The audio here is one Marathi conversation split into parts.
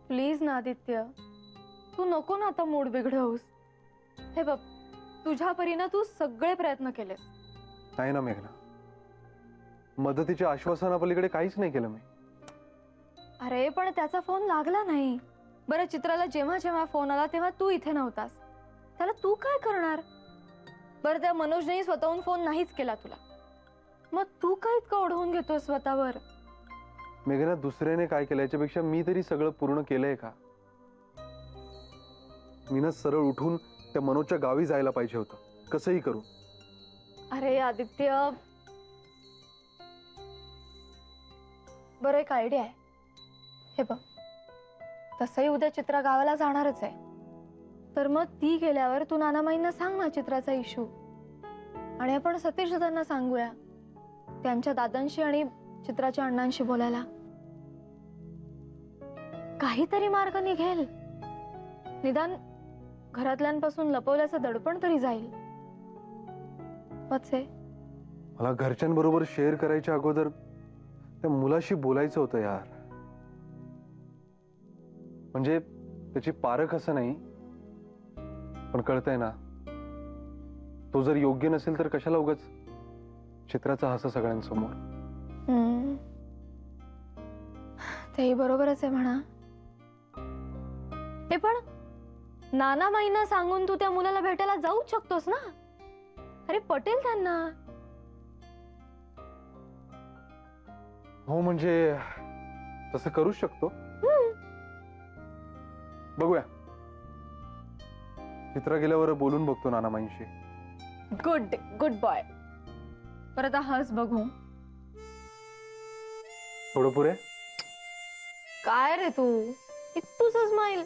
प्लीज ना आदित्य, तू नको ना आता मूड बिघडवूस. हे बघ, तुझ्या परीने तू सगळे प्रयत्न केले. नाही ना मेघना, मदतीच्या आश्वासनापलीकडे काहीच नाही केलं मी. अरे पण त्याचा फोन लागला नाही. बरं, चित्राला जेव्हा जेव्हा फोन आला तेव्हा तू इथे नव्हतास. त्याला तू काय करणार? बरं, त्या मनोजने स्वतःहून फोन नाहीच केला तुला. मग तू काय इतकं ओढवून घेतो स्वतःवर? मेघना, दुसऱ्याने काय केलं याच्यापेक्षा मी तरी सगळं पूर्ण केलंय का? मीनं सरळ उठून त्या मनोजच्या गावी जायला पाहिजे होतं, कसंही करू. अरे आदित्य, बरं एक आयडिया आहे. हे बघ, तसंही उद्या चित्रा गावाला जाणारच आहे. तर मग ती गेल्यावर तू नानामाईंना सांग ना चित्राचा इशू, आणि आपण सतीश दादांना सांगूया त्यांच्या दादांशी आणि चित्राच्या अण्णांशी बोलायला. काहीतरी मार्ग निघेल. निदान घरातल्यांपासून लपवल्याचं दडपण तरी जाईल. वत्से, मला घरच्यांबरोबर शेअर करायच्या अगोदर त्या मुलाशी बोलायचं होतं यार. म्हणजे त्याची पारख असं नाही, पण कळतंय ना, तो जर योग्य नसेल तर कशाला उगाच चित्राचा हसा सगळ्यांसमोर. तेही बरोबरच आहे म्हणा. हे पण नानामाईंना सांगून तू त्या मुलाला भेटायला जाऊच शकतोस ना. अरे पटेल त्यांना. हो, म्हणजे तसं करूच शकतो. बघूया, चित्रा गेल्यावर बोलून बघतो नानामाईंशी. Good good boy. परत हस बघू. थोडं पुरे. काय रे तू इतकूच स्माइल.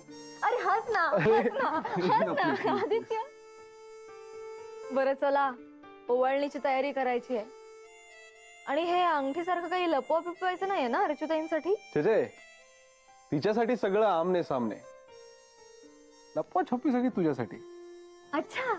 अरे हस ना, हस ना, हस ना आदित्य. बरं चला, ओवाळणीची तयारी करायची आहे. आणि हे अंगठीसारखं काही लपवा पिपवायचं नाहीये ना अर्चुताईंसाठी? तिच्यासाठी सगळं आमने सामने. लपवा छपी सगळी तुझ्यासाठी. अच्छा.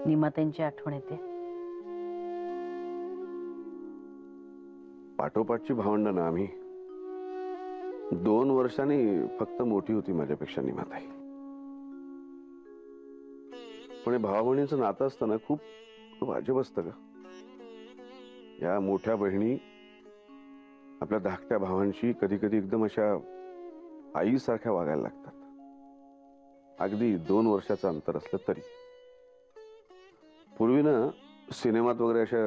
निमाताईंची आठवण येते. पाठोपाठची भावंडं ना आम्ही. 2 वर्षांनी फक्त मोठी होती माझ्यापेक्षा निमाताई. पण भावा बहिणीचं नातं असताना खूप खूप अजब असतं का. या मोठ्या बहिणी आपल्या धाकट्या भावांशी कधी कधी एकदम अशा आईसारख्या वागायला लागतात. अगदी 2 वर्षाचं अंतर असलं तरी. पूर्वी ना सिनेमात वगैरे अशा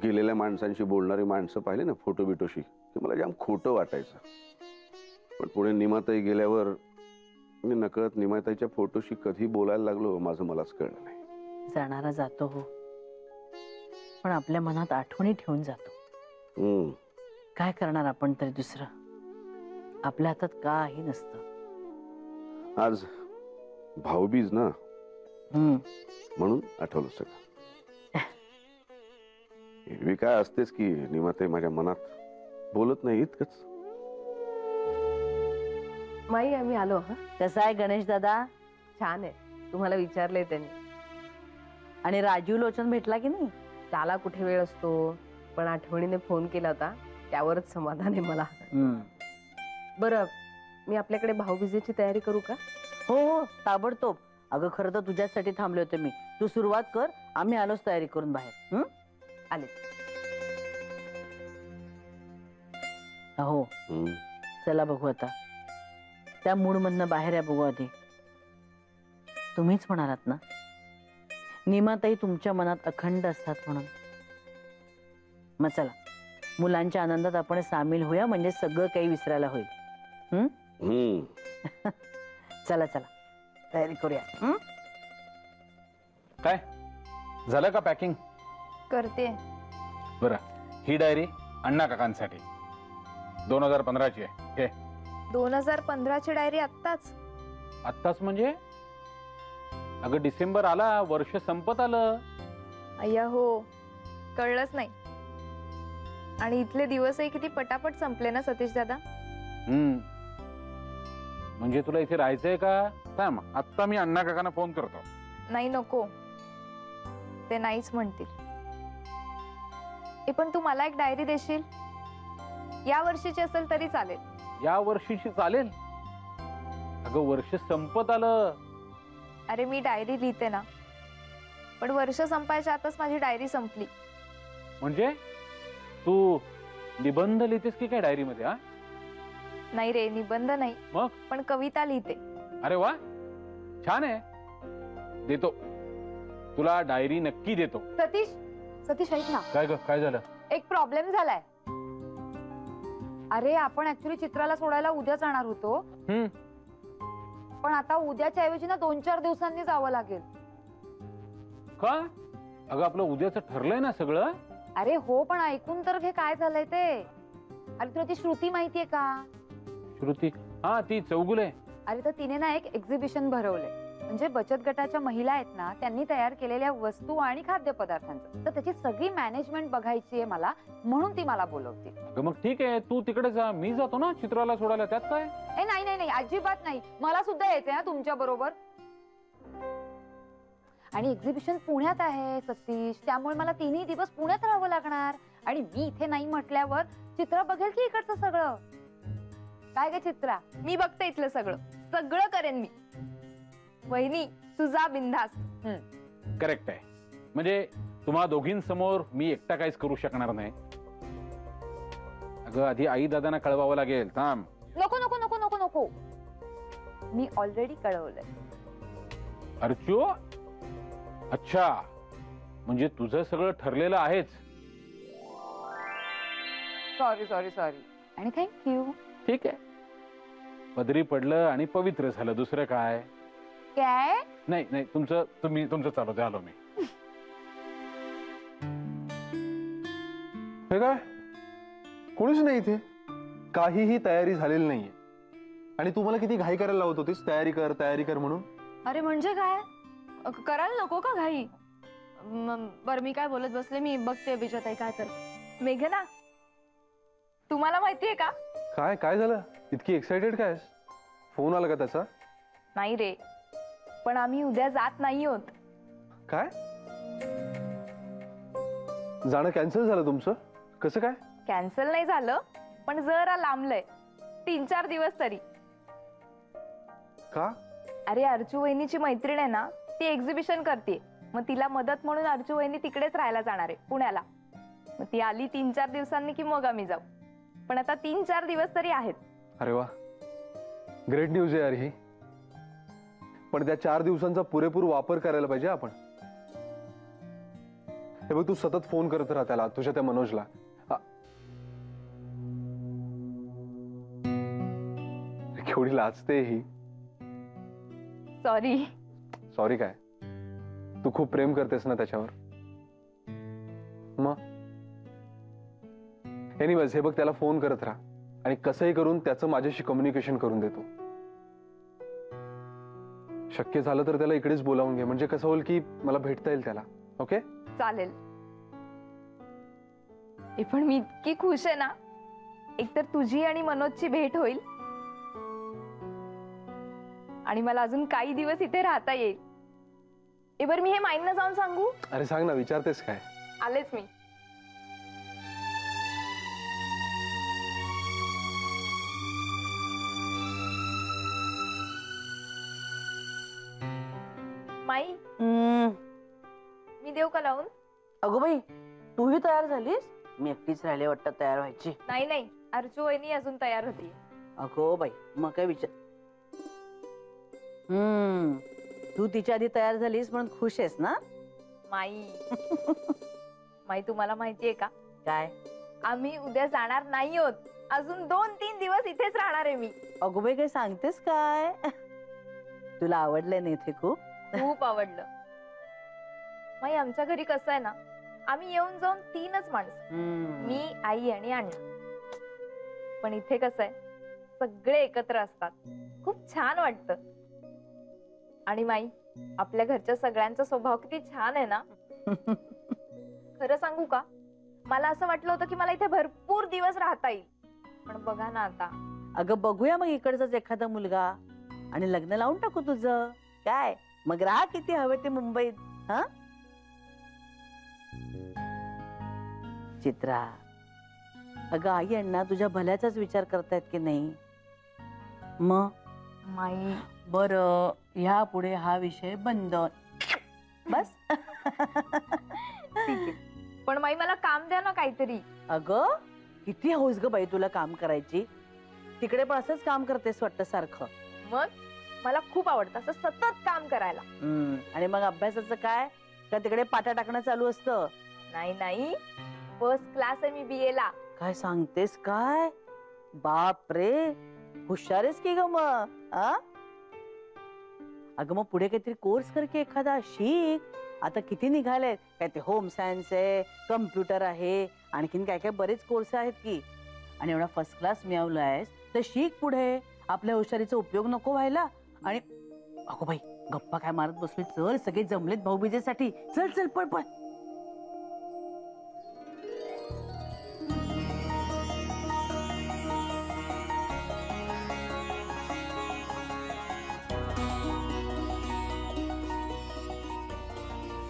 गेलेल्या माणसांशी बोलणारी माणसं पाहिले ना फोटो बिटोशी, ते मला जाम खोटं वाटायचं. पण पुढे निमाताई गेल्यावर मी नकळत निमाताईच्या फोटोशी कधी बोलायला लागलो माझं मलाच कळलं नाही. जाणारा जातो हो, पण आपल्या मनात आठवणी ठेवून जातो. काय करणार आपण तरी दुसरं. आपल्या हातात काही नसतं. आज भाऊबीज ना, म्हणून आठवलं सगळं. एरवी काय असतेच की निमाताई माझ्या मनात बोलत नाही इतकंच. माई आम्ही आलो. कसा आहे गणेश दादा? छान आहे. तुम्हाला विचारलंय त्यांनी. आणि राजीव लोचन भेटला की नाही? त्याला कुठे वेळ असतो, पण आठवणीने फोन केला होता, त्यावरच समाधान आहे मला. बरं, मी आपल्याकडे भाऊबीजेची तयारी करू का? हो हो, ताबडतोब. अगं खरं तर तुझ्यासाठी थांबले होते मी. तू सुरुवात कर, आम्ही आलोच तयारी करून बाहेर. आले. हो, चला बघू आता. त्या मूड मधनं बाहेर या बघू आधी. तुम्हीच म्हणालात ना निमाताई तुमच्या मनात अखंड असतात म्हणून. मग चला, मुलांच्या आनंदात आपण सामील होऊया, म्हणजे सगळं काही विसरायला होईल. चला चला, तयारी करूया. काय झालं का पॅकिंग? करते. बरं, ही डायरी अण्णा काकांसाठी 2015ची आहे. हे 2015ची डायरी आत्ताच? आत्ताच म्हणजे? अगं डिसेंबर आला, वर्ष संपत आलं. अय्या हो, कळलंच नाही. आणि इथले दिवसही किती पटापट संपले ना सतीश दादा. म्हणजे तुला इथे राहायचंय का? थांब, आत्ता मी अण्णा काकांना फोन करतो. नाही नको, ते नाहीच म्हणतील. पण तू मला एक डायरी देशील? या वर्षीची असेल तरी चालेल. या वर्षीची चालेल? अगं वर्ष संपत आलं. अरे मी डायरी लिहिते ना, पण वर्ष संपायच्या आतच माझी डायरी संपली. म्हणजे तू निबंध लिहितेस की काय डायरी मध्ये? हा, नाही रे, निबंध नाही, मग? पण कविता लिहिते. अरे वा, छान आहे. देतो तुला डायरी, नक्की देतो. सतीश, सतीश ऐक ना. काय ग, काय झालं? एक प्रॉब्लेम झालाय. अरे आपण ऍक्च्युली चित्राला सोडायला उद्या जाणार होतो, पण आता उद्याच्या ऐवजी ना 2-4 दिवसांनी जावं लागेल. का? अगं आपलं उद्याचं ठरलंय ना सगळं. अरे हो, पण ऐकून तर घे काय झालंय ते. अरे तुला ती श्रुती माहितीये का? श्रुती? हा, ती चौगुले. अरे तर तिने ना एक एक्झिबिशन भरवलंय. म्हणजे बचत गटाच्या महिला आहेत ना, त्यांनी तयार केलेल्या वस्तू आणि खाद्यपदार्थांचं. तर त्याची सगळी मॅनेजमेंट बघायची आहे मला, म्हणून ती मला बोलवते. अगं मग ठीक आहे, तू तिकडे जा, मी जातो ना चित्राला सोडायला, त्यात काय? नाही नाही नाही, अजिबात नाही. मला सुद्धा यायचंय ना तुमच्या बरोबर. आणि एक्झिबिशन पुण्यात आहे सतीश, त्यामुळे मला 3 दिवस पुण्यात राहावं लागणार. आणि मी इथे नाही म्हटल्यावर चित्रा बघेल की इकडचं सगळं. काय ग चित्रा, मी बघते इथलं सगळं, सगळं करेन मी. वहिनी तुझा बिंदास. करेक्ट आहे. म्हणजे तुम्हा दोघींसमोर मी एकटा काहीच करू शकणार नाही. अगं आधी आई दादांना कळवावं लागेल. थांब. नको नको नको नको नको, मी ऑलरेडी कळवलंय. अर्चू, अच्छा, म्हणजे तुझं सगळं ठरलेलं आहेच. सॉरी सॉरी सॉरी आणि थँक्यू. ठीक आहे, पदरी पडलं आणि पवित्र झालं, दुसरं काय? काय? नाही नाही, तुमचं चालू द्या, आलो मी. हे काय, कोणीच नाही इथे, काहीही तयारी झालेली नाहीये. आणि तू मला किती घाई करायला लावत होतीस, तयारी कर म्हणून. अरे म्हणजे काय, करायला नको का घाई? बरं मी काय बोलत बसले, मी बघते विजयताई काय तर. मेघना, तुम्हाला माहितीये का? काय झालं, इतकी एक्साइटेड काय? फोन आला का त्याचा? नाही रे, पण आम्ही उद्या जात नाही आहोत. काय, जाणं कॅन्सल झालं तुमचं? कसं काय? कॅन्सल नाही झालं, पण जरा लांबलंय, 3-4 दिवस तरी. का? अरे अर्चू वहिनीची मैत्रीण आहे ना, ती एक्झिबिशन करते, मग तिला मदत म्हणून अर्चू वहिनी तिकडेच राहायला जाणार आहे पुण्याला. मग ती आली 3-4 दिवसांनी की मग आम्ही जाऊ, पण आता 3-4 दिवस तरी आहेत. अरे वा, ग्रेट न्यूज आहे यार ही. पण त्या 4 दिवसांचा पुरेपूर वापर करायला पाहिजे आपण. हे बघ, तू सतत फोन करत राहा त्याला, तुझ्या त्या मनोजला. केवढी लाजते ही. सॉरी. सॉरी काय, तू खूप प्रेम करतेस ना त्याच्यावर. मग एनिवेज, हे बघ, त्याला फोन करत राहा आणि कसंही करून त्याचं माझ्याशी कम्युनिकेशन करून देतो. शक्य झालं तर त्याला इकडेच बोलावून घे, म्हणजे कसं होईल की मला भेटता येईल त्याला. ओके चालेल. पण मी इतकी खुश आहे ना, एकतर तुझी आणि मनोजची भेट होईल आणि मला अजून काही दिवस इथे राहता येईल. बरं मी हे माईंना जाऊन सांगू? अरे सांग ना, विचारतेस काय? आलेच मी. माई, मी देऊ का लावून? अगो बाई, तूही तयार झालीस? मी एकटीच राहिले वाटतं तयार व्हायची. नाही नाही, अर्चू वहिनी अजून तयार होती. अगो बाई, मग काय विचार. तू तिच्या आधी तयार झालीस म्हणून खुश आहेस ना? माई माई, तुम्हाला माहितीये का काय? आम्ही उद्या जाणार नाही आहोत, अजून 2-3 दिवस इथेच राहणार आहे मी. अगो बाई, काय सांगतेस काय? तुला आवडलंय ना इथे खूप? खूप आवडलं. माई, आमच्या घरी कसं आहे ना, आम्ही येऊन जाऊन 3च माणसं, मी, आई आणि अण्णा. पण इथे कसं आहे, सगळे एकत्र असतात, खूप छान वाटतं. आणि माई, आपल्या घरच्या सगळ्यांचा स्वभाव किती छान आहे ना. खरं सांगू का, मला असं वाटलं होतं की मला इथे भरपूर दिवस राहता येईल, पण बघा ना आता. अगं बघूया मग इकडचाच एखादा मुलगा आणि लग्न लावून टाकू तुझं. काय मग राहा किती हवे ते मुंबईत. हा चित्रा, अगं आई अण्णा तुझ्या भल्याचाच विचार करतायत की नाही? मग माई बर, ह्या पुढे हा विषय बंद. बस. ठीक आहे, पण माई मला काम द्या ना काहीतरी. अगं किती हौस ग बाई तुला काम करायची. तिकडे पण असंच काम करतेस वाटतं सारखं. मग मला खूप आवडतं असं सतत काम करायला. आणि मग अभ्यासाचं काय? का तिकडे पाटा टाकणं चालू असतं? नाही नाही, फर्स्ट क्लास आहे मी BA ला. काय सांगतेस काय? बाप रे, हुशार आहेस की ग मग. अगं मग पुढे काहीतरी कोर्स कर की एखादा, शिक. आता किती निघालेत, काय ते होम सायन्स आहे, कम्प्युटर आहे, आणखीन काय काय बरेच कोर्स आहेत की. आणि एवढा फर्स्ट क्लास मिळवलायस तर शिक पुढे. आपल्या हुशारीचा उपयोग नको व्हायला. आणि अगो बाई गप्पा काय मारत बसले. चल सगळे जमलेत भाऊबीजेसाठी. चल चल पळ पळ.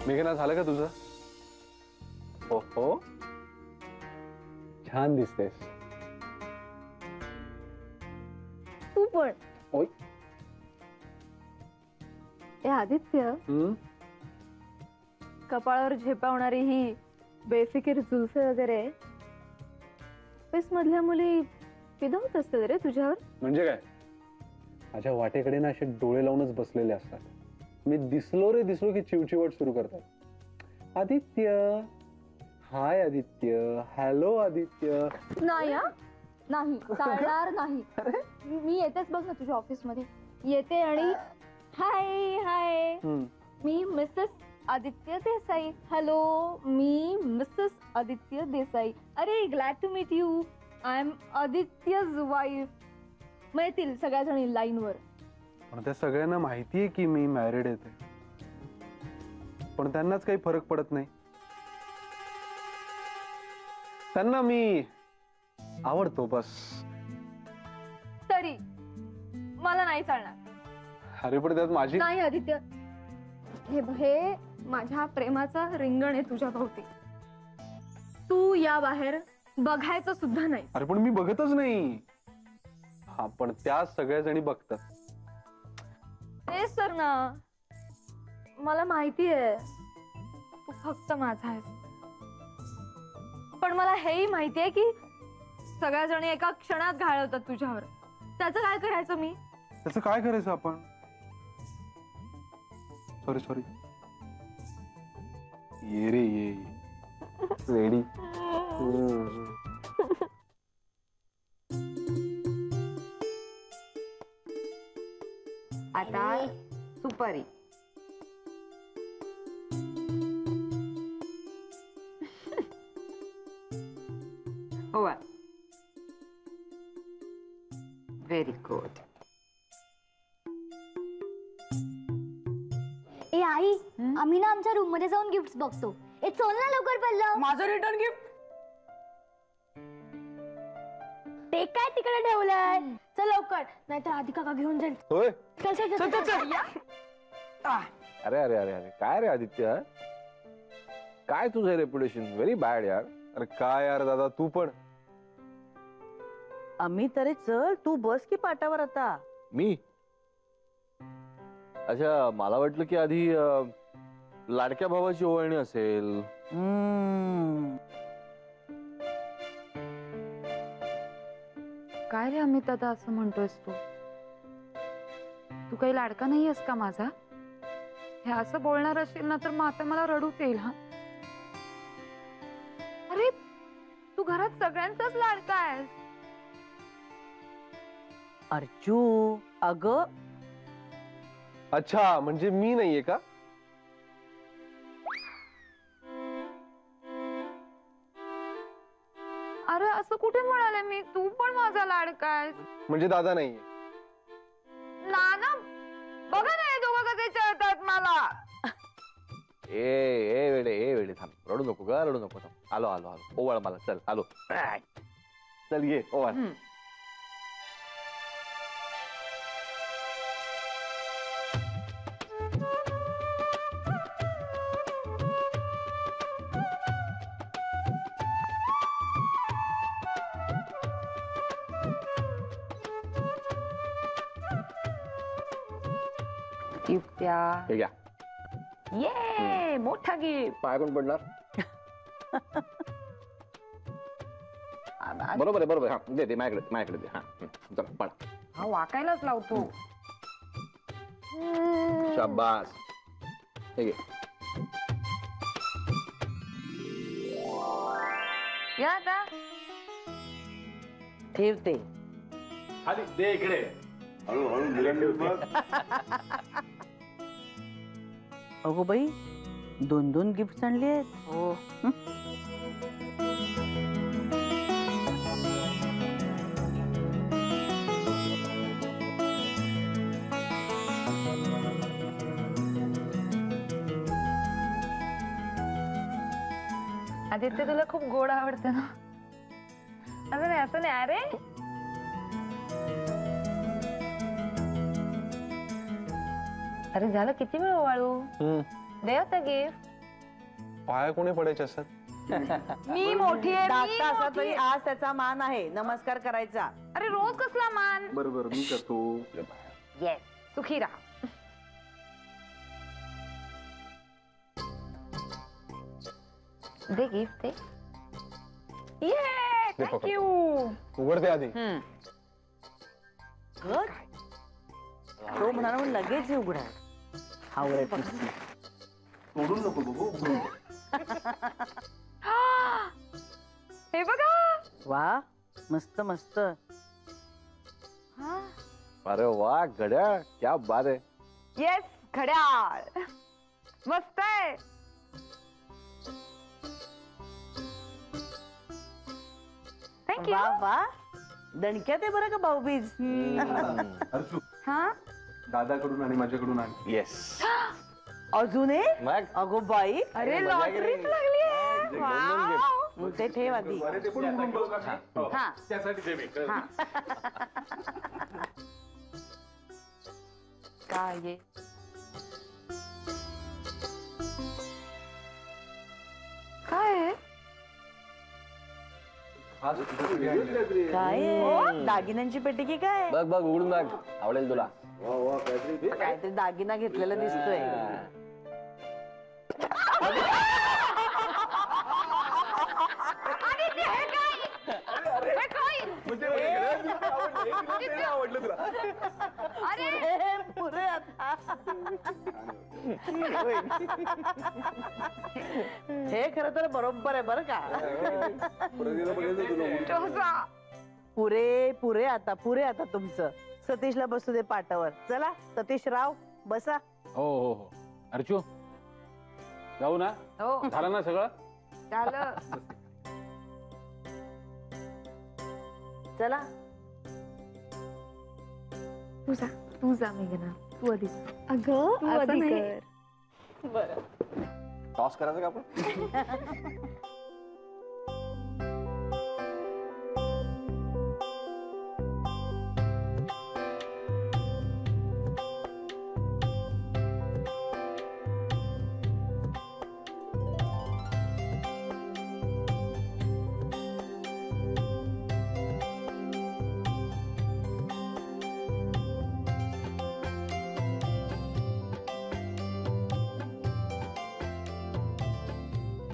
मेघना, झालं का तुझं? हो हो, छान दिसतेस. तू पण. ओय. ए आदित्य, कपाळावर झेपावणारी ही बेफिकीर जुल्फे वगैरे ऑफिस मधल्या मुली फिदा होत असतात रे तुझ्यावर. म्हणजे काय? माझ्या वाटेकडे ना असे डोळे लावूनच बसलेले असतात. मी दिसलो की चिवचिवट सुरू करतात. आदित्य, हाय आदित्य, हॅलो आदित्य. नाही हा, नाही चालणार नाही. मी येतेच बघ ना तुझ्या ऑफिस मध्ये. येते आणि हाय हाय, मी मिसेस आदित्य देसाई. हॅलो, मी मिसेस आदित्य देसाई. अरे glad to meet you. I am Aditya's wife. मग येतील सगळ्या जणी लाईन वर. पण त्या सगळ्यांना माहितीये की मी मॅरिड येते, पण त्यांनाच काही फरक पडत नाही. त्यांना मी आवडतो बस. तरी मला नाही चालणार. अरे पण त्यात माझी. नाही आदित्य, हे माझ्या प्रेमाचं रिंगण आहे तुझ्या भोवती. तू या बाहेर बघायचं सुद्धा नाही. अरे पण मी बघतच नाही. हा, पण त्या सगळ्या जणी बघतात. तेच तर ना, मला माहिती आहे तू फक्त माझा आहेस. पण मला हेही माहिती आहे की सगळ्या जणी एका क्षणात घालवतात तुझ्यावर. त्याचं काय करायचं मी? त्याचं काय करायचं आपण? सॉरी ये रे ये. रेडी. आता सुपारी. हो, व्हेरी गुड. ए आई, आम्ही ना आमच्या रूम मध्ये जाऊन गिफ्ट बघतो. ए चल ना लवकर पडलं. माझं रिटर्न गिफ्ट ते काय तिकडे ठेवलंय? चल लवकर, नाहीतर आधी काका घेऊन जाईल. होय. चल चल चल चल. अरे अरे अरे अरे, काय रे आदित्य, काय तुझं रेप्युटेशन व्हेरी बॅड यार. अरे काय यार दादा, तू पण. अमित अरे चल, तू बस की पाटावर आता. मी? अच्छा, मला वाटलं की आधी लाडक्या भावाची ओवाळणी असेल. काय रे अमित दादा असं म्हणतोयस तू? तू काही लाडका नाही आहेस का माझा? हे असं बोलणार असेल ना तर मग आता मला रडूच येईल. हा, अरे तू घरात सगळ्यांचाच लाडका आहेस. अर्जू अगं. अच्छा, म्हणजे मी नाहीये का? अरे असं कुठे म्हणाले मी? तू पण माझा लाडका आहेस. म्हणजे दादा नाहीये? नाना बघा ना हे दोघं कसे चळतात मला. ए वेडे थांब, रडू नको ग, रडू नको. थांब, आलो आलो आलो. ओवाळ मला, चल आलो. चल ये ओवाळ. गिफ्ट द्या. हे घ्या. ये मोठा गिफ्ट. पाया कोण पडणार? बरोबर आहे बरोबर. हा दे दे माझ्याकडे दे. हा चला पडा. हा वाकायलाच लावतो. शाबास. हे घे. या आता. ठेवते. आधी दे इकडे. हळूहळू मुलांनी बघ. अगो बाई 2 गिफ्ट आणले आहेत. हो. आदित्य तुला खूप गोड आवडतं ना. असं नाही अरे. अरे झालं किती वेळ वाळू. दे आता गिफ्ट. पाया कोणी पडायचे असतात? मी मोठी आहे. धाकटा असा तरी आज त्याचा मान आहे नमस्कार करायचा. अरे रोज कसला मान. बरोबर मी करतो. येस सुखी राहा. दे गिफ्ट दे. ये थँक्यू. उघडते आधी. कर. तो म्हणाला म्हणून लगेच उघडा. आवडत सोडून नको बघू. हे बघा. वा मस्त मस्त. अरे वा घड्याळ क्या बात आहे. येस घड्याळ मस्त आहे. थँक्यू. वा वा दणक्यात आहे बरं का भाऊबीज. अर्जू हा दादाकडून आणि माझ्याकडून आणि येस. अजून एक. मग अगो बाई अरे लॉटरीच लागली आहे. वाव. ते ठेव आधी. ते पण उघडून बघ का? हा त्यासाठी दे मी. काय आहे? काय आहे? काय आहे? दागिन्यांची पेटी की काय? बघ बघ उघडून बघ आवडेल तुला. काहीतरी दागिना घेतलेला दिसतोय. आवडलं तुला. पुरे आता हे खरं तर बरोबर आहे बरं का. पुरे पुरे आता तुमचं. सतीशला बसू दे पाटावर. चला सतीश राव बसा. हो हो हो. अर्चू जाऊ ना. हो झालं ना सगळं. झालं. चला तू जा मेघना. तू आधी. अगं तू आधी कर. टॉस करायचं का आपण?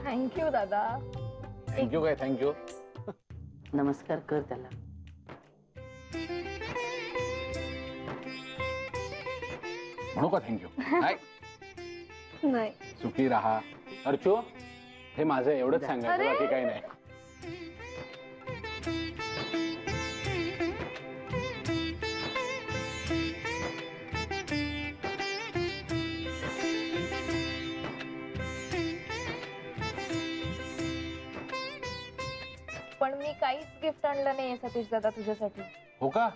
थँक्यू दादा. थँक्यू काय थँक्यू. नमस्कार कर त्याला. म्हणू का थँक्यू. नाही सुखी राहा. अर्चू हे माझं एवढंच सांगायचं बाकी काही नाही. पण मी काहीच गिफ्ट आणलं नाहीये सतीश दादा तुझ्यासाठी. हो का.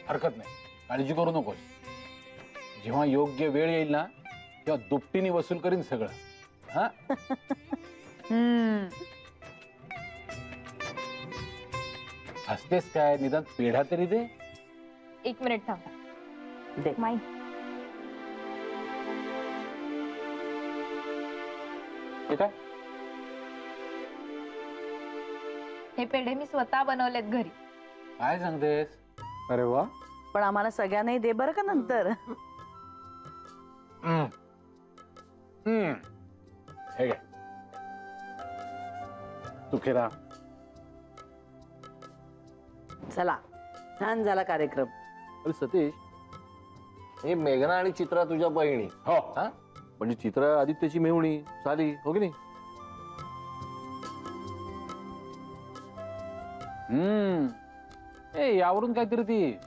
हरकत नाही. काळजी करू नकोस. जेव्हा योग्य वेळ येईल ना तेव्हा दुपटीने वसूल करीन सगळं. हा हसतेस काय? निदान पेढा तरी दे. एक मिनिट थांब. दे. माई हे काय? हे पेढे मी स्वतः बनवलेत घरी. काय सांगतेस? अरे वा. पण आम्हाला सगळ्यांनाही दे बरं का नंतर. हे काय? सुखेरा. चला, छान झाला कार्यक्रम. अरे सतीश, हे मेघना आणि चित्रा तुझ्या बहिणी. हो. हा, म्हणजे चित्रा आदित्यची मेहुणी झाली, हो की नाही? यावरून काहीतरी ती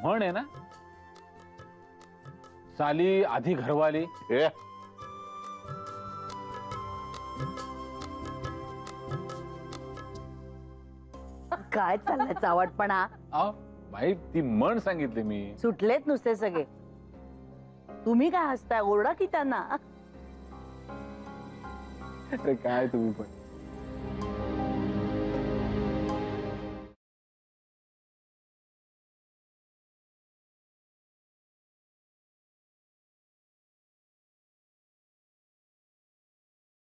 म्हण आहे ना, साली आधी घरवाली. हे काय चाललंय चावटपणा? बाई ती म्हण सांगितली मी. सुटलेत नुसते सगळे. तुम्ही काय हसताय? ओरडा की त्यांना. अरे काय तुम्ही पण.